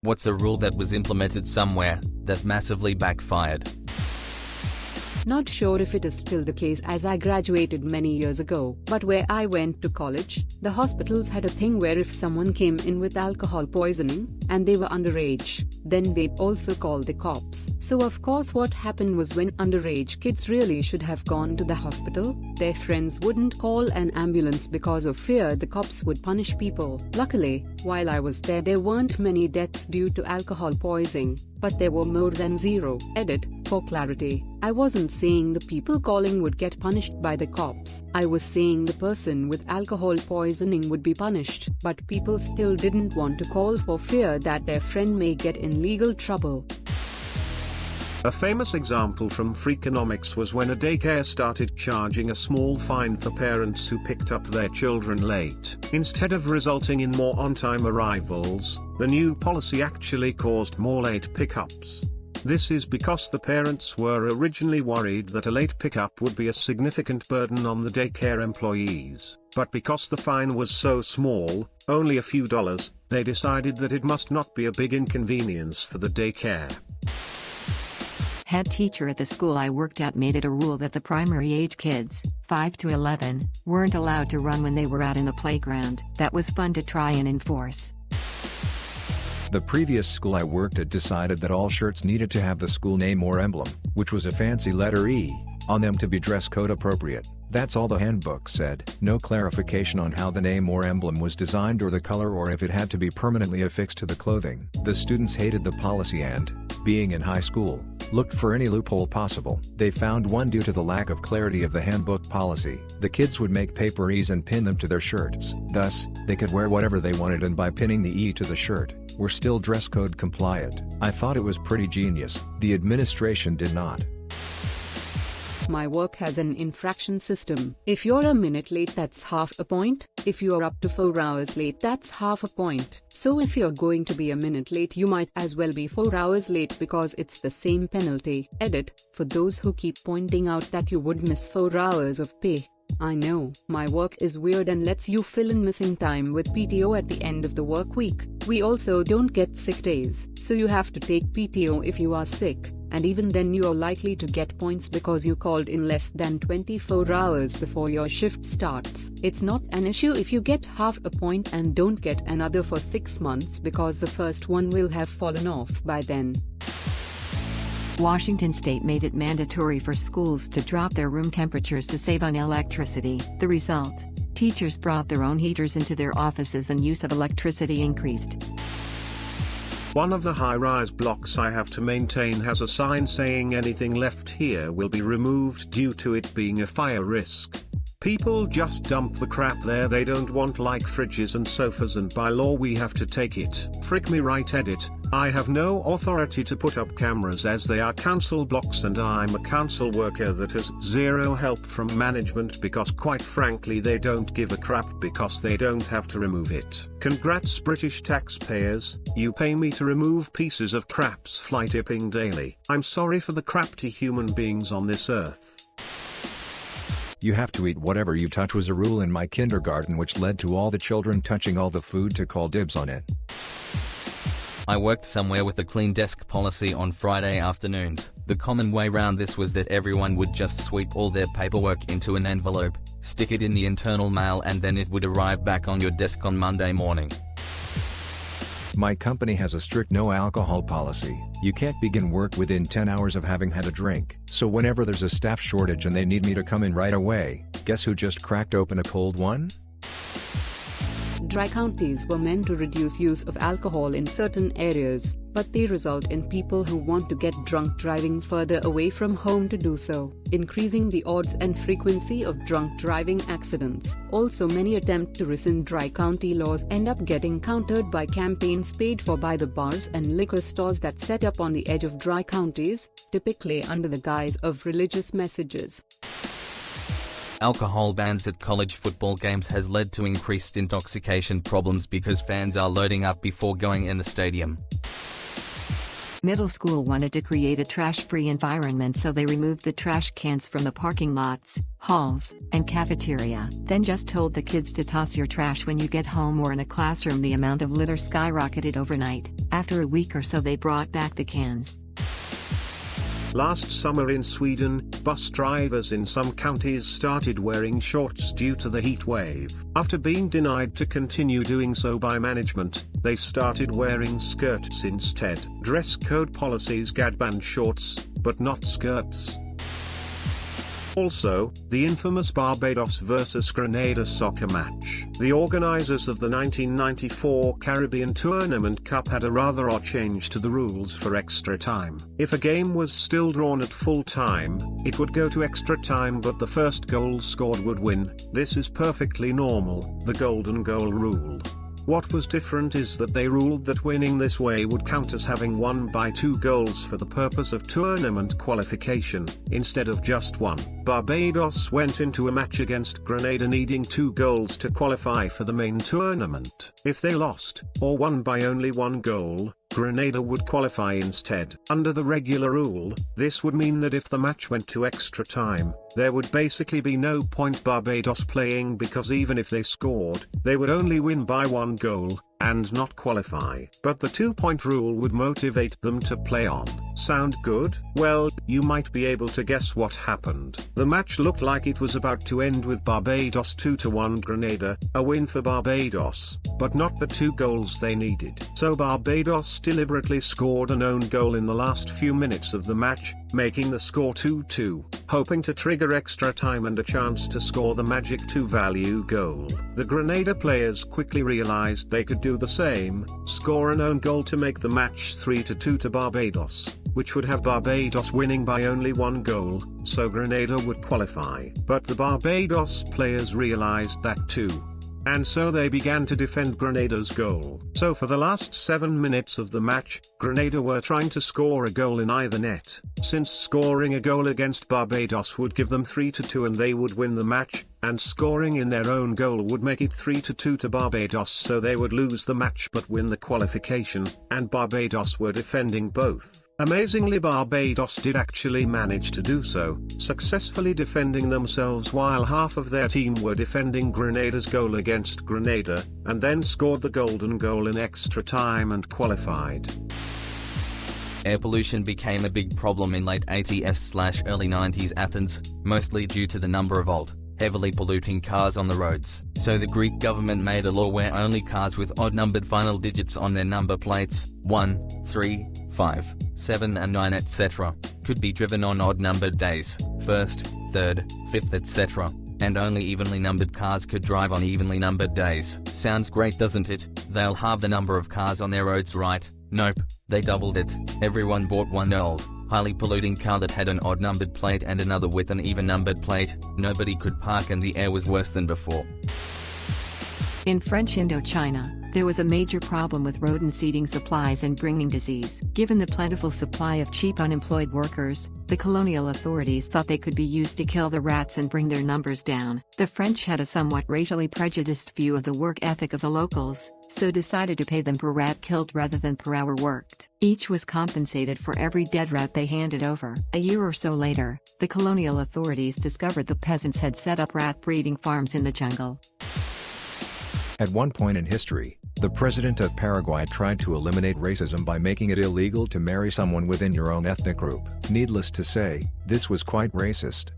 What's a rule that was implemented somewhere that massively backfired? Not sure if it is still the case, as I graduated many years ago, but where I went to college, the hospitals had a thing where if someone came in with alcohol poisoning, and they were underage, then they'd also call the cops. So of course what happened was, when underage kids really should have gone to the hospital, their friends wouldn't call an ambulance because of fear the cops would punish people. Luckily, while I was there weren't many deaths due to alcohol poisoning, but there were more than zero. Edit, for clarity, I wasn't saying the people calling would get punished by the cops. I was saying the person with alcohol poisoning would be punished, but people still didn't want to call for fear that their friend may get in legal trouble. A famous example from Freakonomics was when a daycare started charging a small fine for parents who picked up their children late. Instead of resulting in more on-time arrivals, the new policy actually caused more late pickups. This is because the parents were originally worried that a late pickup would be a significant burden on the daycare employees, but because the fine was so small, only a few dollars, they decided that it must not be a big inconvenience for the daycare. Head teacher at the school I worked at made it a rule that the primary age kids, 5 to 11, weren't allowed to run when they were out in the playground. That was fun to try and enforce. The previous school I worked at decided that all shirts needed to have the school name or emblem, which was a fancy letter E, on them to be dress code appropriate. That's all the handbook said. No clarification on how the name or emblem was designed or the color, or if it had to be permanently affixed to the clothing. The students hated the policy and, being in high school, looked for any loophole possible. They found one due to the lack of clarity of the handbook policy. The kids would make paper E's and pin them to their shirts. Thus, they could wear whatever they wanted, and by pinning the E to the shirt, were still dress code compliant. I thought it was pretty genius. The administration did not. My work has an infraction system. If you're a minute late, that's half a point. If you're up to 4 hours late, that's half a point. So if you're going to be a minute late, you might as well be 4 hours late, because it's the same penalty. Edit, for those who keep pointing out that you would miss 4 hours of pay. I know, my work is weird and lets you fill in missing time with PTO at the end of the work week. We also don't get sick days, so you have to take PTO if you are sick. And even then you are likely to get points because you called in less than 24 hours before your shift starts. It's not an issue if you get half a point and don't get another for 6 months, because the first one will have fallen off by then. Washington State made it mandatory for schools to drop their room temperatures to save on electricity. The result? Teachers brought their own heaters into their offices and use of electricity increased. One of the high-rise blocks I have to maintain has a sign saying anything left here will be removed due to it being a fire risk. People just dump the crap there they don't want, like fridges and sofas, and by law we have to take it. Frick me right. Edit, I have no authority to put up cameras as they are council blocks, and I'm a council worker that has zero help from management, because quite frankly they don't give a crap because they don't have to remove it. Congrats British taxpayers, you pay me to remove pieces of crap's fly tipping daily. I'm sorry for the crapty human beings on this earth. You have to eat whatever you touch was a rule in my kindergarten, which led to all the children touching all the food to call dibs on it. I worked somewhere with a clean desk policy on Friday afternoons. The common way round this was that everyone would just sweep all their paperwork into an envelope, stick it in the internal mail, and then it would arrive back on your desk on Monday morning. My company has a strict no alcohol policy. You can't begin work within 10 hours of having had a drink. So whenever there's a staff shortage and they need me to come in right away, guess who just cracked open a cold one? Dry counties were meant to reduce use of alcohol in certain areas, but they result in people who want to get drunk driving further away from home to do so, increasing the odds and frequency of drunk driving accidents. Also, many attempt to rescind dry county laws end up getting countered by campaigns paid for by the bars and liquor stores that set up on the edge of dry counties, typically under the guise of religious messages. Alcohol bans at college football games has led to increased intoxication problems because fans are loading up before going in the stadium. Middle school wanted to create a trash-free environment, so they removed the trash cans from the parking lots, halls, and cafeteria. Then just told the kids to toss your trash when you get home or in a classroom. The amount of litter skyrocketed overnight. After a week or so they brought back the cans. Last summer in Sweden, bus drivers in some counties started wearing shorts due to the heat wave. After being denied to continue doing so by management, they started wearing skirts instead. Dress code policies banned shorts, but not skirts. Also, the infamous Barbados vs Grenada soccer match. The organizers of the 1994 Caribbean Tournament Cup had a rather odd change to the rules for extra time. If a game was still drawn at full time, it would go to extra time, but the first goal scored would win. This is perfectly normal, the golden goal rule. What was different is that they ruled that winning this way would count as having won by 2 goals for the purpose of tournament qualification, instead of just 1. Barbados went into a match against Grenada needing 2 goals to qualify for the main tournament. If they lost, or won by only 1 goal, Grenada would qualify instead. Under the regular rule, this would mean that if the match went to extra time, there would basically be no point Barbados playing, because even if they scored, they would only win by 1 goal, and not qualify. But the 2-point rule would motivate them to play on. Sound good? Well, you might be able to guess what happened. The match looked like it was about to end with Barbados 2-1 Grenada, a win for Barbados, but not the 2 goals they needed. So Barbados deliberately scored an own goal in the last few minutes of the match, making the score 2-2, hoping to trigger extra time and a chance to score the magic 2-value goal. The Grenada players quickly realized they could do the same, score an own goal to make the match 3-2 to Barbados, which would have Barbados winning by only 1 goal, so Grenada would qualify. But the Barbados players realized that too. And so they began to defend Grenada's goal. So for the last 7 minutes of the match, Grenada were trying to score a goal in either net, since scoring a goal against Barbados would give them 3-2 and they would win the match, and scoring in their own goal would make it 3-2 to Barbados, so they would lose the match but win the qualification, and Barbados were defending both. Amazingly, Barbados did actually manage to do so, successfully defending themselves while half of their team were defending Grenada's goal against Grenada, and then scored the golden goal in extra time and qualified. Air pollution became a big problem in late 80s/early 90s Athens, mostly due to the number of old, heavily polluting cars on the roads. So the Greek government made a law where only cars with odd-numbered final digits on their number plates, 1, 3, 5, 7 and 9 etc., could be driven on odd-numbered days, 1st, 3rd, 5th etc., and only evenly numbered cars could drive on evenly numbered days. Sounds great, doesn't it? They'll halve the number of cars on their roads, right? Nope, they doubled it. Everyone bought one old, highly polluting car that had an odd-numbered plate and another with an even-numbered plate. Nobody could park and the air was worse than before. In French Indochina, there was a major problem with rodents eating supplies and bringing disease. Given the plentiful supply of cheap unemployed workers, the colonial authorities thought they could be used to kill the rats and bring their numbers down. The French had a somewhat racially prejudiced view of the work ethic of the locals, so decided to pay them per rat killed rather than per hour worked. Each was compensated for every dead rat they handed over. A year or so later, the colonial authorities discovered the peasants had set up rat breeding farms in the jungle. At one point in history, the president of Paraguay tried to eliminate racism by making it illegal to marry someone within your own ethnic group. Needless to say, this was quite racist.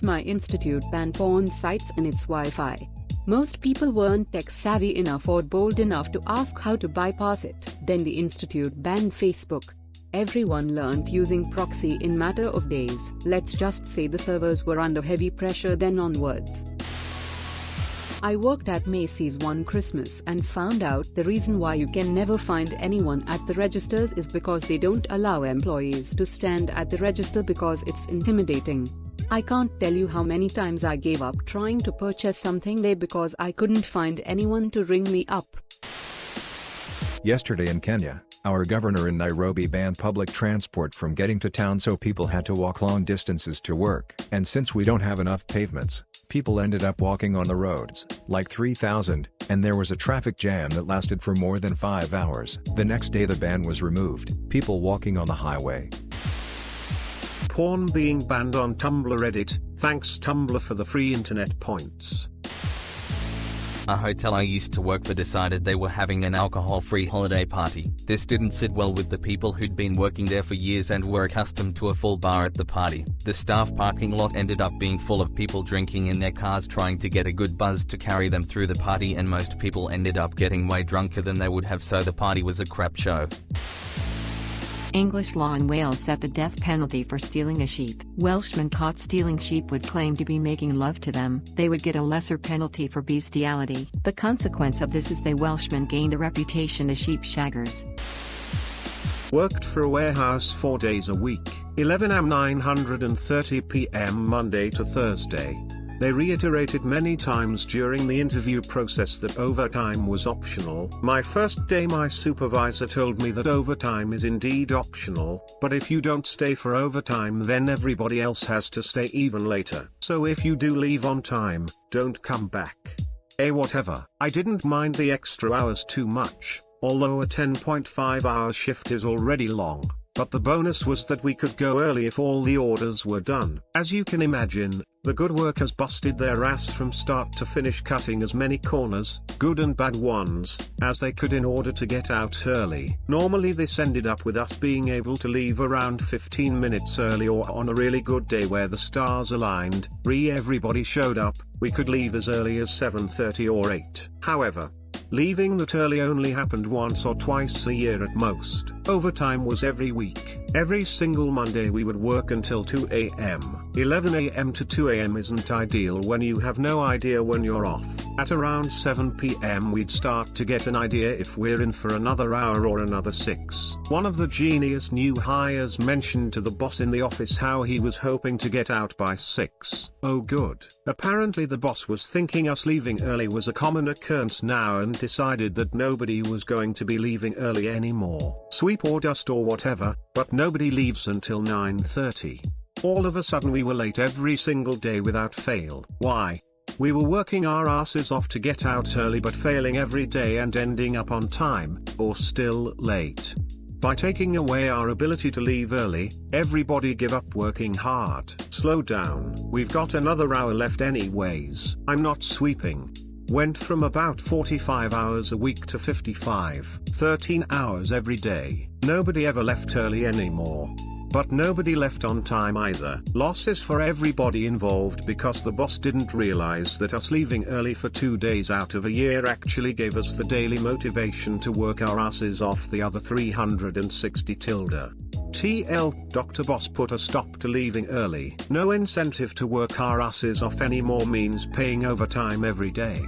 My institute banned porn sites in its Wi-Fi. Most people weren't tech-savvy enough or bold enough to ask how to bypass it. Then the institute banned Facebook. Everyone learned using proxy in matter of days. Let's just say the servers were under heavy pressure then onwards. I worked at Macy's one Christmas and found out the reason why you can never find anyone at the registers is because they don't allow employees to stand at the register because it's intimidating. I can't tell you how many times I gave up trying to purchase something there because I couldn't find anyone to ring me up. Yesterday in Kenya, our governor in Nairobi banned public transport from getting to town, so people had to walk long distances to work. And since we don't have enough pavements, People ended up walking on the roads, like 3,000, and there was a traffic jam that lasted for more than 5 hours. The next day the ban was removed. People walking on the highway. Porn being banned on Tumblr Reddit, thanks Tumblr for the free internet points. A hotel I used to work for decided they were having an alcohol-free holiday party. This didn't sit well with the people who'd been working there for years and were accustomed to a full bar at the party. The staff parking lot ended up being full of people drinking in their cars trying to get a good buzz to carry them through the party, and most people ended up getting way drunker than they would have, so the party was a crap show. English law in Wales set the death penalty for stealing a sheep. Welshmen caught stealing sheep would claim to be making love to them. They would get a lesser penalty for bestiality. The consequence of this is they Welshmen gained a reputation as sheep shaggers. Worked for a warehouse 4 days a week, 11 am 9:30 p.m. Monday to Thursday. They reiterated many times during the interview process that overtime was optional. My first day my supervisor told me that overtime is indeed optional, but if you don't stay for overtime then everybody else has to stay even later. So if you do leave on time, don't come back. Whatever. I didn't mind the extra hours too much, although a 10.5-hour shift is already long. But the bonus was that we could go early if all the orders were done. As you can imagine, the good workers busted their ass from start to finish, cutting as many corners, good and bad ones, as they could in order to get out early. Normally this ended up with us being able to leave around 15 minutes early, or on a really good day where the stars aligned, everybody showed up, we could leave as early as 7:30 or 8. However, leaving that early only happened once or twice a year at most. Overtime was every week. Every single Monday we would work until 2 a.m. 11 a.m. to 2 a.m. isn't ideal when you have no idea when you're off. At around 7 p.m. we'd start to get an idea if we're in for another hour or another 6. One of the genius new hires mentioned to the boss in the office how he was hoping to get out by 6. Oh good. Apparently the boss was thinking us leaving early was a common occurrence now and decided that nobody was going to be leaving early anymore. Sweep or dust or whatever, but nobody leaves until 9:30. All of a sudden we were late every single day without fail. Why? We were working our asses off to get out early but failing every day and ending up on time, or still late. By taking away our ability to leave early, everybody give up working hard. Slow down, we've got another hour left anyways. I'm not sweeping. Went from about 45 hours a week to 55, 13 hours every day. Nobody ever left early anymore. But nobody left on time either. Losses for everybody involved because the boss didn't realize that us leaving early for 2 days out of a year actually gave us the daily motivation to work our asses off the other 360 tilde. TL, Dr. Boss put a stop to leaving early. No incentive to work our asses off anymore means paying overtime every day.